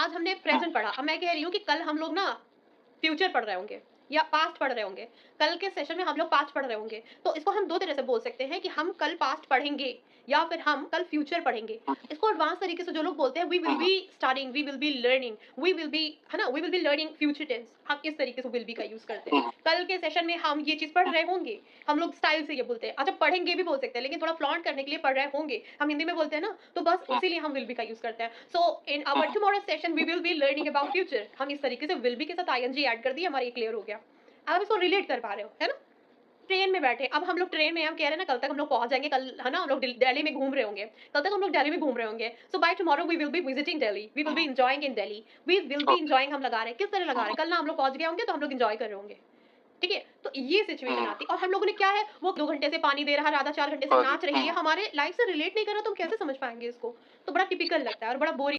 आज हमने हाँ, प्रेज़ेंट पढ़ा, अब मैं कह रही हूँ कि कल हम लोग ना फ्यूचर पढ़ रहे होंगे या पास्ट पढ़ रहे होंगे। कल के सेशन में हम लोग पास्ट पढ़ रहे होंगे। तो इसको हम 2 तरह से बोल सकते हैं कि हम कल पास्ट पढ़ेंगे या फिर हम कल फ्यूचर पढ़ेंगे। हाँ, इसको एडवांस तरीके से जो लोग बोलते हैं वी विल हाँ, be studying, we will be learning, we will be है ना? We will be learning future tense. हम इस तरीके से विल बी का यूज़ करते हैं। हाँ, कल के सेशन में हम ये चीज़ पढ़ हाँ, रहे होंगे। हम लोग स्टाइल से ये बोलते हैं। अच्छा पढ़ेंगे भी बोल सकते हैं लेकिन थोड़ा फ्लॉन्ट करने के लिए पढ़ रहे होंगे। हम हिंदी में बोलते हैं ना, तो बस हाँ, इसीलिए हम विल बी का यूज़ करते हैं। सो इन आवर हाँ, tomorrow session we will be learning about future. हम इस तरीके से विल बी के साथ आईएनजी ऐड कर दिए, हमारा ये क्लियर हो गया। आप इसको रिलेट कर पा रहे हो, है ना? ट्रेन में बैठे, अब हम लोग ट्रेन में हम कह रहे हैं ना कल तक हम लोग पहुँच जाएँगे, कल है ना हम लोग दिल्ली में घूम रहे होंगे। कल तक हम लोग दिल्ली में घूम रहे होंगे। So bye tomorrow we will be visiting Delhi, we will be हाँ, enjoying in Delhi, we will be okay, enjoying हम लगा रहे हैं, किस तरह लगा रहे हाँ, हैं? कल ना हम लोग पहुँच गए होंगे तो हम लोग एन्जॉय कर रहे होंगे। ठीक है? तो ये सिचुएशन हाँ, आती है और हम लोगों ने क्या है वो 2 घंटे से पानी दे रहा है, राधा 4 घंटे से हाँ जी, नाच रही है, हाँ। हमारे लाइफ से रिलेट नहीं कर रहा तो हम कैसे समझ पाएँगे इसको? तो बड़ा टिपिकल लगता है और बड़ा बोरिंग